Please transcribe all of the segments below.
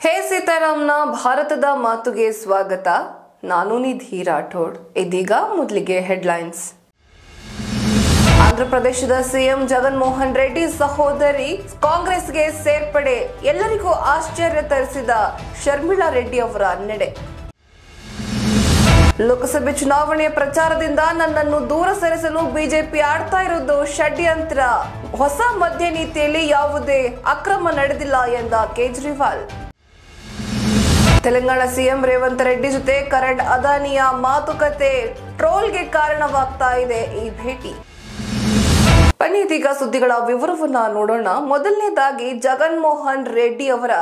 ಹೇ ಸೀತಾರಾಮ್ನ ಭಾರತದ ಮಾತುಗೆ ಸ್ವಾಗತ. ನಾನು ನಿಧಿ ರಾಠೋಡ್. ಇದೀಗ ಮೊದಲಿಗೆ ಹೆಡ್ಲೈನ್ಸ್. ಆಂಧ್ರಪ್ರದೇಶದ ಸಿಎಂ ಜಗನ್ ಮೋಹನ್ ರೆಡ್ಡಿ ಸಹೋದರಿ ಕಾಂಗ್ರೆಸ್ಗೆ ಸೇರ್ಪಡೆ ಎಲ್ಲರಿಗೂ ಆಶ್ಚರ್ಯ ತರಿಸಿದ ಶರ್ಮಿಳಾ ರೆಡ್ಡಿ ಅವರ ನಡೆ. ಲೋಕಸಭೆ ಚುನಾವಣೆಯ ಪ್ರಚಾರದಿಂದ ನನ್ನನ್ನು ದೂರ ಸರಿಸಲು ಬಿಜೆಪಿ ಆಡ್ತಾ ಇರೋದು ಷಡ್ಯಂತ್ರ. ಹೊಸ ಮದ್ಯ ನೀತಿಯಲ್ಲಿ ಯಾವುದೇ ಅಕ್ರಮ ನಡೆದಿಲ್ಲ ಎಂದ ಕೇಜ್ರಿವಾಲ್. ತೆಲಂಗಾಣ ಸಿಎಂ ರೇವಂತ್ ರೆಡ್ಡಿ ಜೊತೆ ಕರಣ್ ಅದಾನಿಯ ಮಾತುಕತೆ ಟ್ರೋಲ್ಗೆ ಕಾರಣವಾಗ್ತಾ ಇದೆ ಈ ಭೇಟಿ. ಬನ್ನಿ ಇದೀಗ ಸುದ್ದಿಗಳ ವಿವರವನ್ನ ನೋಡೋಣ. ಮೊದಲನೇದಾಗಿ ಜಗನ್ ಮೋಹನ್ ರೆಡ್ಡಿ ಅವರ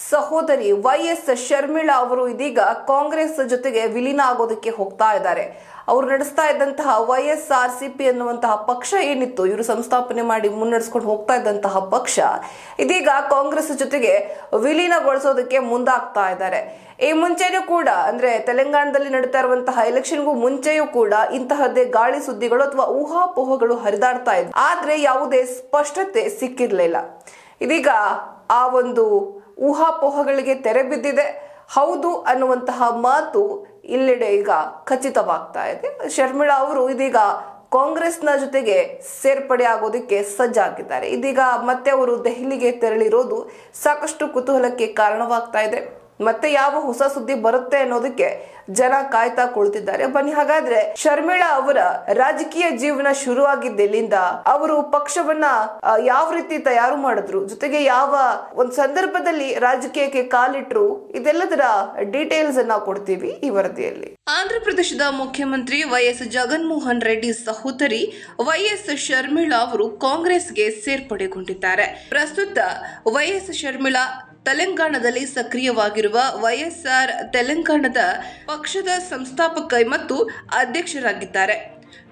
ಸಹೋದರಿ ವೈಎಸ್ ಶರ್ಮಿಳಾ ಅವರು ಇದೀಗ ಕಾಂಗ್ರೆಸ್ ಜೊತೆಗೆ ವಿಲೀನ ಆಗೋದಕ್ಕೆ ಹೋಗ್ತಾ ಇದ್ದಾರೆ. ಅವರು ನಡೆಸ್ತಾ ಇದ್ದಂತಹ YSRCP ಅನ್ನುವಂತಹ ಪಕ್ಷ ಏನಿತ್ತು, ಇವರು ಸಂಸ್ಥಾಪನೆ ಮಾಡಿ ಮುನ್ನಡೆಸ್ಕೊಂಡು ಹೋಗ್ತಾ ಇದ್ದಂತಹ ಪಕ್ಷ ಇದೀಗ ಕಾಂಗ್ರೆಸ್ ಜೊತೆಗೆ ವಿಲೀನಗೊಳಿಸೋದಕ್ಕೆ ಮುಂದಾಗ್ತಾ ಇದ್ದಾರೆ. ಈ ಮುಂಚೆನೂ ಕೂಡ ಅಂದ್ರೆ ತೆಲಂಗಾಣದಲ್ಲಿ ನಡೀತಾ ಇರುವಂತಹ ಎಲೆಕ್ಷನ್ಗೂ ಮುಂಚೆಯೂ ಕೂಡ ಇಂತಹದ್ದೇ ಗಾಳಿ ಸುದ್ದಿಗಳು ಅಥವಾ ಊಹಾಪೋಹಗಳು ಹರಿದಾಡ್ತಾ ಇದ್ವು. ಆದ್ರೆ ಯಾವುದೇ ಸ್ಪಷ್ಟತೆ ಸಿಕ್ಕಿರ್ಲಿಲ್ಲ. ಇದೀಗ ಆ ಒಂದು ಊಹಾಪೋಹಗಳಿಗೆ ತೆರೆ ಬಿದ್ದಿದೆ. ಹೌದು ಅನ್ನುವಂತಹ ಮಾತು ಇಲ್ಲೆಡೆ ಈಗ ಖಚಿತವಾಗ್ತಾ ಇದೆ. ಶರ್ಮಿಳಾ ಅವರು ಇದೀಗ ಕಾಂಗ್ರೆಸ್ನ ಜೊತೆಗೆ ಸೇರ್ಪಡೆ ಆಗೋದಕ್ಕೆ ಸಜ್ಜಾಗಿದ್ದಾರೆ. ಇದೀಗ ಮತ್ತೆ ಅವರು ದೆಹಲಿಗೆ ತೆರಳಿರೋದು ಸಾಕಷ್ಟು ಕುತೂಹಲಕ್ಕೆ ಕಾರಣವಾಗ್ತಾ ಇದೆ. ಮತ್ತೆ ಯಾವ ಹೊಸ ಸುದ್ದಿ ಬರುತ್ತೆ ಅನ್ನೋದಕ್ಕೆ ಜನ ಕಾಯ್ತಾ ಕುಳಿತಿದ್ದಾರೆ. ಬನ್ನಿ ಹಾಗಾದ್ರೆ ಶರ್ಮಿಳಾ ಅವರ ರಾಜಕೀಯ ಜೀವನ ಶುರುವಾಗಿದ್ದೆಲ್ಲಿಂದ, ಅವರು ಪಕ್ಷವನ್ನ ಯಾವ ರೀತಿ ತಯಾರು ಮಾಡಿದ್ರು, ಜೊತೆಗೆ ಯಾವ ಒಂದು ಸಂದರ್ಭದಲ್ಲಿ ರಾಜಕೀಯಕ್ಕೆ ಕಾಲಿಟ್ರು, ಇದೆಲ್ಲದರ ಡೀಟೇಲ್ಸ್ ಅನ್ನ ಕೊಡ್ತೀವಿ ಈ ವರದಿಯಲ್ಲಿ. ಆಂಧ್ರಪ್ರದೇಶದ ಮುಖ್ಯಮಂತ್ರಿ YS ಜಗನ್ ಮೋಹನ್ ರೆಡ್ಡಿ ಸಹೋದರಿ YS ಶರ್ಮಿಳಾ ಅವರು ಕಾಂಗ್ರೆಸ್ಗೆ ಸೇರ್ಪಡೆಗೊಂಡಿದ್ದಾರೆ. ಪ್ರಸ್ತುತ YS ಶರ್ಮಿಳಾ ತೆಲಂಗಾಣದಲ್ಲಿ ಸಕ್ರಿಯವಾಗಿರುವ YSR ತೆಲಂಗಾಣದ ಪಕ್ಷದ ಸಂಸ್ಥಾಪಕ ಮತ್ತು ಅಧ್ಯಕ್ಷರಾಗಿದ್ದಾರೆ.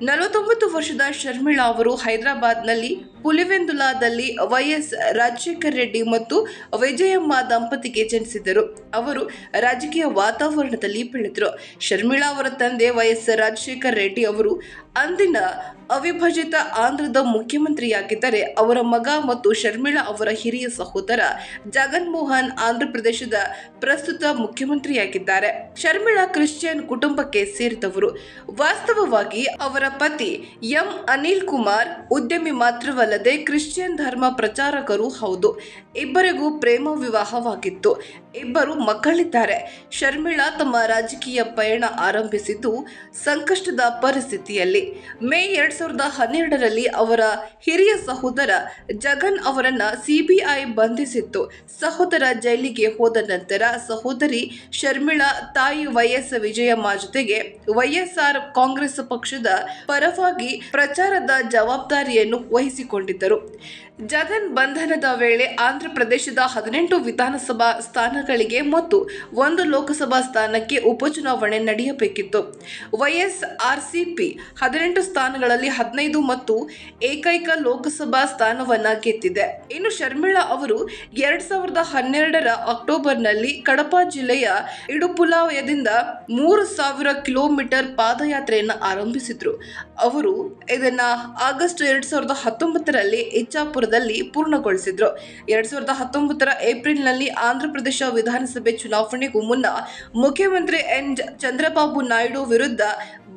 49 ವರ್ಷದ ಶರ್ಮಿಳಾ ಅವರು ಹೈದರಾಬಾದ್ನಲ್ಲಿ ಪುಲಿವೆಂದುಲಾದಲ್ಲಿ YS ರಾಜಶೇಖರ್ ರೆಡ್ಡಿ ಮತ್ತು ವಿಜಯಮ್ಮ ದಂಪತಿಗೆ ಜನಿಸಿದರು. ಅವರು ರಾಜಕೀಯ ವಾತಾವರಣದಲ್ಲಿ ಬೆಳೆದರು. ಶರ್ಮಿಳಾ ಅವರ ತಂದೆ YS ರಾಜಶೇಖರ್ ರೆಡ್ಡಿ ಅವರು ಅಂದಿನ ಅವಿಭಜಿತ ಆಂಧ್ರದ ಮುಖ್ಯಮಂತ್ರಿಯಾಗಿದ್ದರೆ, ಅವರ ಮಗ ಮತ್ತು ಶರ್ಮಿಳಾ ಅವರ ಹಿರಿಯ ಸಹೋದರ ಜಗನ್ ಮೋಹನ್ ಆಂಧ್ರಪ್ರದೇಶದ ಪ್ರಸ್ತುತ ಮುಖ್ಯಮಂತ್ರಿಯಾಗಿದ್ದಾರೆ. ಶರ್ಮಿಳಾ ಕ್ರಿಶ್ಚಿಯನ್ ಕುಟುಂಬಕ್ಕೆ ಸೇರಿದವರು. ವಾಸ್ತವವಾಗಿ ಅವರ ಪತಿ ಎಂ ಅನಿಲ್ ಕುಮಾರ್ ಉದ್ಯಮಿ ಮಾತ್ರವಲ್ಲದೆ ಕ್ರಿಶ್ಚಿಯನ್ ಧರ್ಮ ಪ್ರಚಾರಕರು ಹೌದು. ಇಬ್ಬರಿಗೂ ಪ್ರೇಮ ವಿವಾಹವಾಗಿತ್ತು. ಇಬ್ಬರು ಮಕ್ಕಳಿದ್ದಾರೆ. ಶರ್ಮಿಳಾ ತಮ್ಮ ರಾಜಕೀಯ ಪಯಣ ಆರಂಭಿಸಿದ್ದು ಸಂಕಷ್ಟದ ಪರಿಸ್ಥಿತಿಯಲ್ಲಿ. ಮೇ 2012ರಲ್ಲಿ ಅವರ ಹಿರಿಯ ಸಹೋದರ ಜಗನ್ ಅವರನ್ನ CBI ಬಂಧಿಸಿತ್ತು. ಸಹೋದರ ಜೈಲಿಗೆ ಹೋದ ನಂತರ ಸಹೋದರಿ ಶರ್ಮಿಳಾ ತಾಯಿ YS ವಿಜಯಮ್ಮ ಜೊತೆಗೆ YSR ಕಾಂಗ್ರೆಸ್ ಪಕ್ಷದ ಪರವಾಗಿ ಪ್ರಚಾರದ ಜವಾಬ್ದಾರಿಯನ್ನು ವಹಿಸಿಕೊಂಡಿದ್ದರು. ಜಗನ್ ಬಂಧನದ ವೇಳೆ ಆಂಧ್ರಪ್ರದೇಶದ 18 ವಿಧಾನಸಭಾ ಸ್ಥಾನಗಳಿಗೆ ಮತ್ತು 1 ಲೋಕಸಭಾ ಸ್ಥಾನಕ್ಕೆ ಉಪಚುನಾವಣೆ ನಡೆಯಬೇಕಿತ್ತು. YSRCP 18 ಸ್ಥಾನಗಳಲ್ಲಿ 15 ಮತ್ತು ಏಕೈಕ ಲೋಕಸಭಾ ಸ್ಥಾನವನ್ನ ಗೆದ್ದಿದೆ. ಇನ್ನು ಶರ್ಮಿಳಾ ಅವರು 2012ರ ಅಕ್ಟೋಬರ್ನಲ್ಲಿ ಕಡಪ ಜಿಲ್ಲೆಯ ಇಡುಪುಲಾಯದಿಂದ 3000 ಕಿಲೋಮೀಟರ್ ಪಾದಯಾತ್ರೆಯನ್ನು ಆರಂಭಿಸಿದ್ರು. ಅವರು ಇದನ್ನ ಆಗಸ್ಟ್ 2019ರಲ್ಲಿ ಇಚ್ಛಾಪುರದಲ್ಲಿ ಪೂರ್ಣಗೊಳಿಸಿದ್ರು. 2019ರ ಏಪ್ರಿಲ್ನಲ್ಲಿ ಆಂಧ್ರಪ್ರದೇಶ ವಿಧಾನಸಭೆ ಚುನಾವಣೆಗೂ ಮುನ್ನ ಮುಖ್ಯಮಂತ್ರಿ ಎನ್ ಚಂದ್ರಬಾಬು ನಾಯ್ಡು ವಿರುದ್ಧ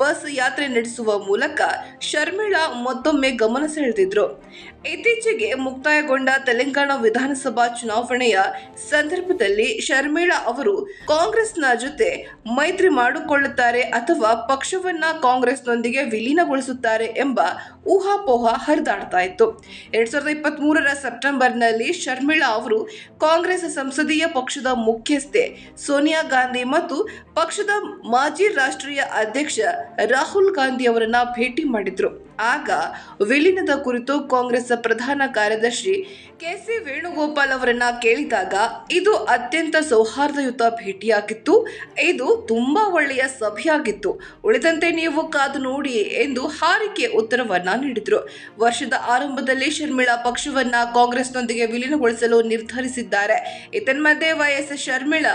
ಬಸ್ ಯಾತ್ರೆ ನಡೆಸುವ ಮೂಲಕ ಶರ್ಮಿಳಾ ಮತ್ತೊಮ್ಮೆ ಗಮನ ಸೆಳೆದಿದ್ರು. ಇತ್ತೀಚೆಗೆ ಮುಕ್ತಾಯಗೊಂಡ ತೆಲಂಗಾಣ ವಿಧಾನಸಭಾ ಚುನಾವಣೆಯ ಸಂದರ್ಭದಲ್ಲಿ ಶರ್ಮಿಳಾ ಅವರು ಕಾಂಗ್ರೆಸ್ನ ಜೊತೆ ಮೈತ್ರಿ ಮಾಡಿಕೊಳ್ಳುತ್ತಾರೆ ಅಥವಾ ಪಕ್ಷವನ್ನ ಕಾಂಗ್ರೆಸ್ನೊಂದಿಗೆ ವಿಲೀನಗೊಳಿಸುತ್ತಾರೆ ಎಂಬ ಊಹಾಪೋಹ ಹರಿದಾಡ್ತಾ ಇತ್ತು. 2023ರ ಸೆಪ್ಟೆಂಬರ್ನಲ್ಲಿ ಶರ್ಮಿಳಾ ಅವರು ಕಾಂಗ್ರೆಸ್ ಸಂಸದೀಯ ಪಕ್ಷದ ಮುಖ್ಯಸ್ಥೆ ಸೋನಿಯಾ ಗಾಂಧಿ ಮತ್ತು ಪಕ್ಷದ ಮಾಜಿ ರಾಷ್ಟ್ರೀಯ ಅಧ್ಯಕ್ಷ ರಾಹುಲ್ ಗಾಂಧಿ ಅವರನ್ನ ಭೇಟಿ ಮಾಡಿದ್ರು. ಆಗ ವಿಲೀನದ ಕುರಿತು ಕಾಂಗ್ರೆಸ್ ಪ್ರಧಾನ ಕಾರ್ಯದರ್ಶಿ KC ವೇಣುಗೋಪಾಲ್ ಅವರನ್ನ ಕೇಳಿದಾಗ, ಇದು ಅತ್ಯಂತ ಸೌಹಾರ್ದಯುತ ಭೇಟಿಯಾಗಿತ್ತು, ಇದು ತುಂಬಾ ಒಳ್ಳೆಯ ಸಭೆಯಾಗಿತ್ತು, ಉಳಿದಂತೆ ನೀವು ಕಾದು ನೋಡಿ ಎಂದು ಹಾರಿಕೆ ಉತ್ತರವನ್ನ ನೀಡಿದ್ರು. ವರ್ಷದ ಆರಂಭದಲ್ಲಿ ಶರ್ಮಿಳಾ ಪಕ್ಷವನ್ನ ಕಾಂಗ್ರೆಸ್ನೊಂದಿಗೆ ವಿಲೀನಗೊಳಿಸಲು ನಿರ್ಧರಿಸಿದ್ದಾರೆ. ಇದನ್ಮಧ್ಯೆ YS ಶರ್ಮಿಳಾ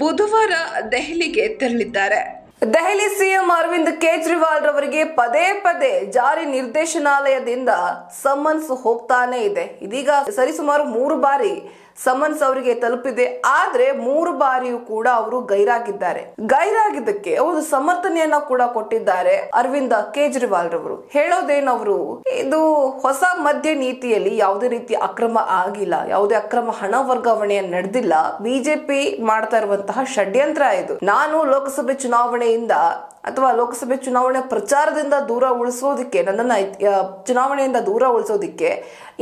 ಬುಧವಾರ ದೆಹಲಿಗೆ ತೆರಳಿದ್ದಾರೆ. ದೆಹಲಿ ಸಿಎಂ ಅರವಿಂದ್ ಕೇಜ್ರಿವಾಲ್ ರವರಿಗೆ ಪದೇ ಪದೇ ಜಾರಿ ನಿರ್ದೇಶನಾಲಯದಿಂದ ಸಮನ್ಸ್ ಹೋಗ್ತಾನೆ ಇದೆ. ಇದೀಗ ಸರಿಸುಮಾರು 3 ಬಾರಿ ಸಮನ್ಸ್ ಅವರಿಗೆ ತಲುಪಿದೆ. ಆದ್ರೆ 3 ಬಾರಿಯೂ ಕೂಡ ಅವರು ಗೈರಾಗಿದ್ದಾರೆ. ಗೈರಾಗಿದ್ದಕ್ಕೆ ಒಂದು ಸಮರ್ಥನೆಯನ್ನ ಕೂಡ ಕೊಟ್ಟಿದ್ದಾರೆ ಅರವಿಂದ್ ಕೇಜ್ರಿವಾಲ್ ರವರು. ಹೇಳೋದೇನವರು, ಇದು ಹೊಸ ಮದ್ಯ ನೀತಿಯಲ್ಲಿ ಯಾವುದೇ ರೀತಿ ಅಕ್ರಮ ಆಗಿಲ್ಲ, ಯಾವುದೇ ಅಕ್ರಮ ಹಣ ವರ್ಗಾವಣೆ ನಡೆದಿಲ್ಲ. ಬಿಜೆಪಿ ಮಾಡ್ತಾ ಇರುವಂತಹ ಷಡ್ಯಂತ್ರ ಇದು. ನಾನು ಲೋಕಸಭೆ ಚುನಾವಣೆಯಿಂದ ಅಥವಾ ಲೋಕಸಭೆ ಚುನಾವಣೆ ಪ್ರಚಾರದಿಂದ ದೂರ ಉಳಿಸೋದಿಕ್ಕೆ, ನನ್ನನ್ನ ಚುನಾವಣೆಯಿಂದ ದೂರ ಉಳಿಸೋದಿಕ್ಕೆ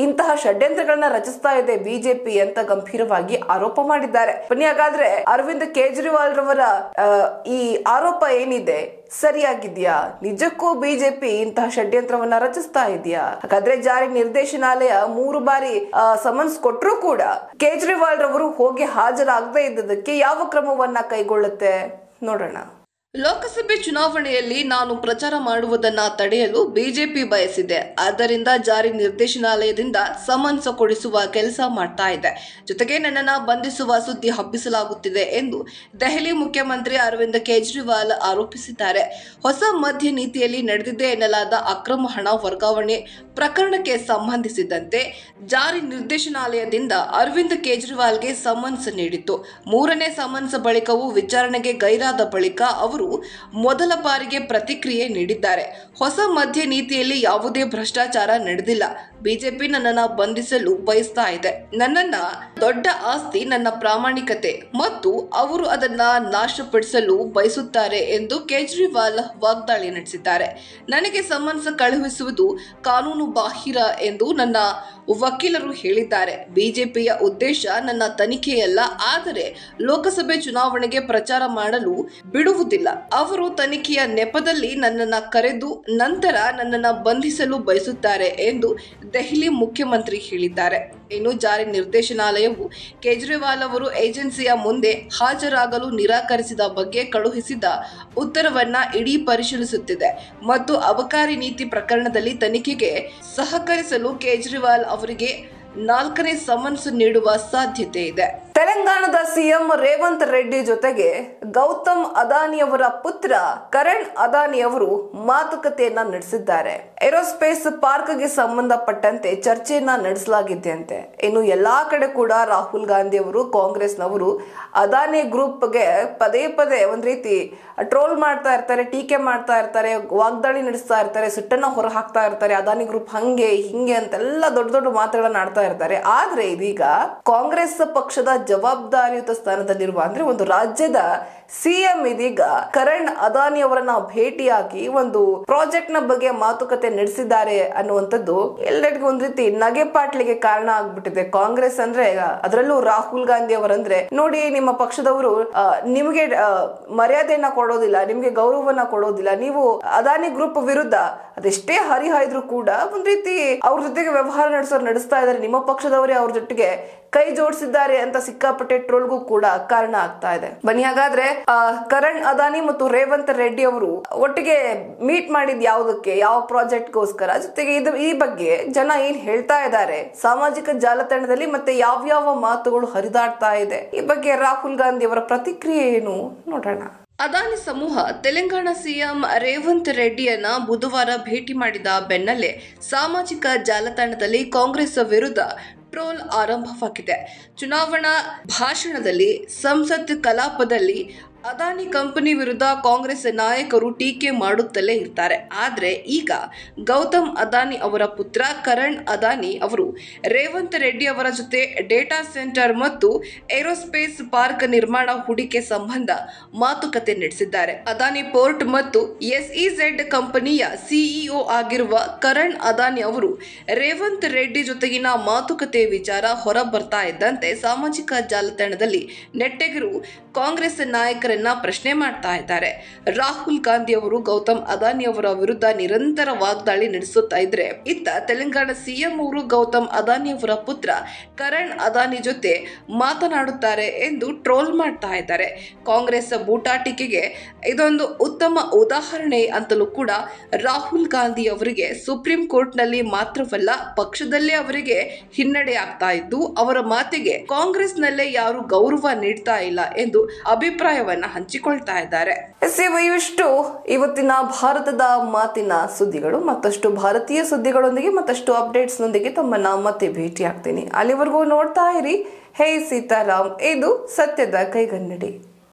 ಇಂತಹ ಷಡ್ಯಂತ್ರಗಳನ್ನ ರಚಿಸ್ತಾ ಇದೆ ಬಿಜೆಪಿ ಅಂತ ಗಂಭೀರವಾಗಿ ಆರೋಪ ಮಾಡಿದ್ದಾರೆ. ಬನ್ನಿ ಹಾಗಾದ್ರೆ ಅರವಿಂದ್ ಕೇಜ್ರಿವಾಲ್ ರವರ ಈ ಆರೋಪ ಏನಿದೆ ಸರಿಯಾಗಿದ್ಯಾ? ನಿಜಕ್ಕೂ ಬಿಜೆಪಿ ಇಂತಹ ಷಡ್ಯಂತ್ರವನ್ನ ರಚಿಸ್ತಾ ಇದೆಯಾ? ಹಾಗಾದ್ರೆ ಜಾರಿ ನಿರ್ದೇಶನಾಲಯ 3 ಬಾರಿ ಸಮನ್ಸ್ ಕೊಟ್ಟರೂ ಕೂಡ ಕೇಜ್ರಿವಾಲ್ ರವರು ಹೋಗಿ ಹಾಜರಾಗದೇ ಇದ್ದದಕ್ಕೆ ಯಾವ ಕ್ರಮವನ್ನ ಕೈಗೊಳ್ಳುತ್ತೆ ನೋಡೋಣ. ಲೋಕಸಭೆ ಚುನಾವಣೆಯಲ್ಲಿ ನಾನು ಪ್ರಚಾರ ಮಾಡುವುದನ್ನ ತಡೆಯಲು ಬಿಜೆಪಿ ಬಯಸಿದೆ. ಆದ್ದರಿಂದ ಜಾರಿ ನಿರ್ದೇಶನಾಲಯದಿಂದ ಸಮನ್ಸ್ ಕೊಡಿಸುವ ಕೆಲಸ ಮಾಡ್ತಾ ಇದೆ. ಜೊತೆಗೆ ನನ್ನನ್ನು ಬಂಧಿಸುವ ಸುದ್ದಿ ಹಬ್ಬಿಸಲಾಗುತ್ತಿದೆ ಎಂದು ದೆಹಲಿ ಮುಖ್ಯಮಂತ್ರಿ ಅರವಿಂದ್ ಕೇಜ್ರಿವಾಲ್ ಆರೋಪಿಸಿದ್ದಾರೆ. ಹೊಸ ಮದ್ಯ ನೀತಿಯಲ್ಲಿ ನಡೆದಿದೆ ಎನ್ನಲಾದ ಅಕ್ರಮ ಹಣ ವರ್ಗಾವಣೆ ಪ್ರಕರಣಕ್ಕೆ ಸಂಬಂಧಿಸಿದಂತೆ ಜಾರಿ ನಿರ್ದೇಶನಾಲಯದಿಂದ ಅರವಿಂದ್ ಕೇಜ್ರಿವಾಲ್ಗೆ ಸಮನ್ಸ್ ನೀಡಿತ್ತು. 3ನೇ ಸಮನ್ಸ್ ಬಳಿಕವೂ ವಿಚಾರಣೆಗೆ ಗೈರಾದ ಬಳಿಕ ಅವರು ಮೊದಲ ಬಾರಿಗೆ ಪ್ರತಿಕ್ರಿಯೆ ನೀಡಿದ್ದಾರೆ. ಹೊಸ ಮದ್ಯ ನೀತಿಯಲ್ಲಿ ಯಾವುದೇ ಭ್ರಷ್ಟಾಚಾರ ನಡೆದಿಲ್ಲ. ಬಿಜೆಪಿ ನನ್ನನ್ನು ಬಂಧಿಸಲು ಬಯಸ್ತಾ ಇದೆ. ನನ್ನನ್ನ ದೊಡ್ಡ ಆಸ್ತಿ ನನ್ನ ಪ್ರಾಮಾಣಿಕತೆ ಮತ್ತು ಅವರು ಅದನ್ನ ನಾಶಪಡಿಸಲು ಬಯಸುತ್ತಾರೆ ಎಂದು ಕೇಜ್ರಿವಾಲ್ ವಾಗ್ದಾಳಿ ನಡೆಸಿದ್ದಾರೆ. ನನಗೆ ಸಮನ್ಸ್ ಕಳುಹಿಸುವುದು ಕಾನೂನು ಬಾಹಿರ ಎಂದು ನನ್ನ ವಕೀಲರು ಹೇಳಿದ್ದಾರೆ. ಬಿಜೆಪಿಯ ಉದ್ದೇಶ ನನ್ನ ತನಿಖೆಯಲ್ಲ, ಆದರೆ ಲೋಕಸಭೆ ಚುನಾವಣೆಗೆ ಪ್ರಚಾರ ಮಾಡಲು ಬಿಡುವುದಿಲ್ಲ. ಅವರು ತನಿಖೆಯ ನೆಪದಲ್ಲಿ ನನ್ನನ್ನು ಕರೆದು ನಂತರ ನನ್ನನ್ನು ಬಂಧಿಸಲು ಬಯಸುತ್ತಾರೆ ಎಂದು ದೆಹಲಿ ಮುಖ್ಯಮಂತ್ರಿ ಹೇಳಿದ್ದಾರೆ. ಇನ್ನು ಜಾರಿ ನಿರ್ದೇಶನಾಲಯವು ಕೇಜ್ರಿವಾಲ್ ಅವರು ಏಜೆನ್ಸಿಯ ಮುಂದೆ ಹಾಜರಾಗಲು ನಿರಾಕರಿಸಿದ ಬಗ್ಗೆ ಕಳುಹಿಸಿದ ಉತ್ತರವನ್ನ ಇಡೀ ಪರಿಶೀಲಿಸುತ್ತಿದೆ ಮತ್ತು ಅಬಕಾರಿ ನೀತಿ ಪ್ರಕರಣದಲ್ಲಿ ತನಿಖೆಗೆ ಸಹಕರಿಸಲು ಕೇಜ್ರಿವಾಲ್ ಅವರಿಗೆ 4ನೇ ಸಮನ್ಸ್ ನೀಡುವ ಸಾಧ್ಯತೆ ಇದೆ. ತೆಲಂಗಾಣದ ಸಿಎಂ ರೇವಂತ್ ರೆಡ್ಡಿ ಜೊತೆಗೆ ಗೌತಮ್ ಅದಾನಿಯವರ ಪುತ್ರ ಕರಣ್ ಅದಾನಿ ಅವರು ಮಾತುಕತೆಯನ್ನ ನಡೆಸಿದ್ದಾರೆ. ಏರೋಸ್ಪೇಸ್ ಪಾರ್ಕ್ಗೆ ಸಂಬಂಧಪಟ್ಟಂತೆ ಚರ್ಚೆಯನ್ನ ನಡೆಸಲಾಗಿದೆಯಂತೆ. ಇನ್ನು ಎಲ್ಲಾ ಕಡೆ ಕೂಡ ರಾಹುಲ್ ಗಾಂಧಿ ಅವರು, ಕಾಂಗ್ರೆಸ್ನವರು ಅದಾನಿ ಗ್ರೂಪ್ಗೆ ಪದೇ ಪದೇ ಒಂದ್ ರೀತಿ ಟ್ರೋಲ್ ಮಾಡ್ತಾ ಇರ್ತಾರೆ, ಟೀಕೆ ಮಾಡ್ತಾ ಇರ್ತಾರೆ, ವಾಗ್ದಾಳಿ ನಡೆಸ್ತಾ ಇರ್ತಾರೆ, ಸಿಟ್ಟನ್ನ ಹೊರ ಹಾಕ್ತಾ ಇರ್ತಾರೆ. ಅದಾನಿ ಗ್ರೂಪ್ ಹಂಗೆ ಹಿಂಗೆ ಅಂತೆಲ್ಲ ದೊಡ್ಡ ದೊಡ್ಡ ಮಾತುಗಳನ್ನ ಆಡ್ತಾ ಇರ್ತಾರೆ. ಆದ್ರೆ ಇದೀಗ ಕಾಂಗ್ರೆಸ್ ಪಕ್ಷದ ಜವಾಬ್ದಾರಿಯುತ ಸ್ಥಾನದಲ್ಲಿರುವ, ಅಂದ್ರೆ ಒಂದು ರಾಜ್ಯದ ಸಿಎಂ ಇದೀಗ ಕರಣ್ ಅದಾನಿ ಅವರನ್ನ ಭೇಟಿಯಾಗಿ ಒಂದು ಪ್ರಾಜೆಕ್ಟ್ ನ ಬಗ್ಗೆ ಮಾತುಕತೆ ನಡೆಸಿದ್ದಾರೆ ಅನ್ನುವಂಥದ್ದು ಎಲ್ಲರಿಗೂ ಒಂದ್ ರೀತಿ ನಗೆ ಪಾಟ್ಲಿಗೆ ಕಾರಣ ಆಗ್ಬಿಟ್ಟಿದೆ. ಕಾಂಗ್ರೆಸ್ ಅಂದ್ರೆ, ಅದರಲ್ಲೂ ರಾಹುಲ್ ಗಾಂಧಿ ಅವರಂದ್ರೆ, ನೋಡಿ ನಿಮ್ಮ ಪಕ್ಷದವರು ನಿಮಗೆ ಮರ್ಯಾದೆಯನ್ನ ಕೊಡೋದಿಲ್ಲ, ನಿಮ್ಗೆ ಗೌರವವನ್ನ ಕೊಡೋದಿಲ್ಲ, ನೀವು ಅದಾನಿ ಗ್ರೂಪ್ ವಿರುದ್ಧ ಅದೆಷ್ಟೇ ಹರಿಹಾಯ್ದ್ರು ಕೂಡ ಒಂದ್ ರೀತಿ ಅವ್ರ ಜೊತೆಗೆ ವ್ಯವಹಾರ ನಡೆಸ್ತಾ ಇದ್ದಾರೆ, ನಿಮ್ಮ ಪಕ್ಷದವರೇ ಅವ್ರ ಜೊತೆಗೆ ಕೈ ಜೋಡಿಸಿದ್ದಾರೆ ಅಂತ ಸಿಕ್ಕಾಪಟ್ಟೆ ಟ್ರೋಲ್ಗೂ ಕೂಡ ಕಾರಣ ಆಗ್ತಾ ಇದೆ. ಬನ್ನಿ ಹಾಗಾದ್ರೆ ಕರಣ್ ಅದಾನಿ ಮತ್ತು ರೇವಂತ್ ರೆಡ್ಡಿ ಅವರು ಒಟ್ಟಿಗೆ ಮೀಟ್ ಮಾಡಿದ್ ಯಾವುದಕ್ಕೆ, ಯಾವ ಪ್ರಾಜೆಕ್ಟ್ಗೋಸ್ಕರ, ಜೊತೆಗೆ ಈ ಬಗ್ಗೆ ಜನ ಏನ್ ಹೇಳ್ತಾ ಇದ್ದಾರೆ ಸಾಮಾಜಿಕ ಜಾಲತಾಣದಲ್ಲಿ, ಮತ್ತೆ ಯಾವ್ಯಾವ ಮಾತುಗಳು ಹರಿದಾಡ್ತಾ ಇದೆ, ಈ ಬಗ್ಗೆ ರಾಹುಲ್ ಗಾಂಧಿ ಅವರ ಪ್ರತಿಕ್ರಿಯೆ ಏನು ನೋಡೋಣ. ಅದಾನಿ ಸಮೂಹ ತೆಲಂಗಾಣ ಸಿಎಂ ರೇವಂತ್ ರೆಡ್ಡಿಯನ್ನ ಬುಧವಾರ ಭೇಟಿ ಮಾಡಿದ ಬೆನ್ನಲ್ಲೇ ಸಾಮಾಜಿಕ ಜಾಲತಾಣದಲ್ಲಿ ಕಾಂಗ್ರೆಸ್ ವಿರುದ್ಧ ಟ್ರೋಲ್ ಆರಂಭವಾಗಿದೆ. ಚುನಾವಣಾ ಭಾಷಣದಲ್ಲಿ, ಸಂಸತ್ ಕಲಾಪದಲ್ಲಿ ಅದಾನಿ ಕಂಪನಿ ವಿರುದ್ಧ ಕಾಂಗ್ರೆಸ್ ನಾಯಕರು ಟೀಕೆ ಮಾಡುತ್ತಲೇ ಇರ್ತಾರೆ. ಆದ್ರೆ ಈಗ ಗೌತಮ್ ಅದಾನಿ ಅವರ ಪುತ್ರ ಕರಣ್ ಅದಾನಿ ಅವರು ರೇವಂತ್ ರೆಡ್ಡಿ ಅವರ ಜೊತೆ ಡೇಟಾ ಸೆಂಟರ್ ಮತ್ತು ಏರೋಸ್ಪೇಸ್ ಪಾರ್ಕ್ ನಿರ್ಮಾಣ ಹೂಡಿಕೆ ಸಂಬಂಧ ಮಾತುಕತೆ ನಡೆಸಿದ್ದಾರೆ. ಅದಾನಿ ಪೋರ್ಟ್ ಮತ್ತು SEZ ಕಂಪನಿಯ ಸಿಇಒ ಆಗಿರುವ ಕರಣ್ ಅದಾನಿ ಅವರು ರೇವಂತ್ ರೆಡ್ಡಿ ಜೊತೆಗಿನ ಮಾತುಕತೆ ವಿಚಾರ ಹೊರ ಬರ್ತಾ ಇದ್ದಂತೆ ಸಾಮಾಜಿಕ ಜಾಲತಾಣದಲ್ಲಿ ನೆಟ್ಟಗೆರು ಕಾಂಗ್ರೆಸ್ ನಾಯಕರನ್ನ ಪ್ರಶ್ನೆ ಮಾಡ್ತಾ ಇದ್ದಾರೆ. ರಾಹುಲ್ ಗಾಂಧಿ ಅವರು ಗೌತಮ್ ಅದಾನಿ ಅವರ ವಿರುದ್ಧ ನಿರಂತರ ವಾಗ್ದಾಳಿ ನಡೆಸುತ್ತಾ ಇದ್ರೆ, ಇತ್ತ ತೆಲಂಗಾಣ ಸಿಎಂ ಅವರು ಗೌತಮ್ ಅದಾನಿ ಅವರ ಪುತ್ರ ಕರಣ್ ಅದಾನಿ ಜೊತೆ ಮಾತನಾಡುತ್ತಾರೆ ಎಂದು ಟ್ರೋಲ್ ಮಾಡ್ತಾ ಇದ್ದಾರೆ. ಕಾಂಗ್ರೆಸ್ ಬೂಟಾಟಿಕೆಗೆ ಇದೊಂದು ಉತ್ತಮ ಉದಾಹರಣೆ ಅಂತಲೂ ಕೂಡ ರಾಹುಲ್ ಗಾಂಧಿ ಅವರಿಗೆ ಸುಪ್ರೀಂ ಕೋರ್ಟ್ ನಲ್ಲಿ ಮಾತ್ರವಲ್ಲ, ಪಕ್ಷದಲ್ಲೇ ಅವರಿಗೆ ಹಿನ್ನಡೆ ಆಗ್ತಾ ಇದ್ದು, ಅವರ ಮಾತಿಗೆ ಕಾಂಗ್ರೆಸ್ ನಲ್ಲೇ ಯಾರು ಗೌರವ ನೀಡ್ತಾ ಇಲ್ಲ ಎಂದು ಅಭಿಪ್ರಾಯವನ್ನ ವಿಚಾರವನ್ನ ಹಂಚಿಕೊಳ್ತಾ ಇದ್ದಾರೆ. ಇವಿಷ್ಟು ಇವತ್ತಿನ ಭಾರತದ ಮಾತಿನ ಸುದ್ದಿಗಳು. ಮತ್ತಷ್ಟು ಭಾರತೀಯ ಸುದ್ದಿಗಳೊಂದಿಗೆ ಮತ್ತಷ್ಟು ಅಪ್ಡೇಟ್ಸ್ ನೊಂದಿಗೆ ತಮ್ಮನ್ನ ಮತ್ತೆ ಭೇಟಿ ಆಗ್ತೀನಿ. ಅಲ್ಲಿವರೆಗೂ ನೋಡ್ತಾ ಇರಿ ಹೇ ಸೀತಾರಾಮ್, ಇದು ಸತ್ಯದ ಕೈಗನ್ನಡಿ.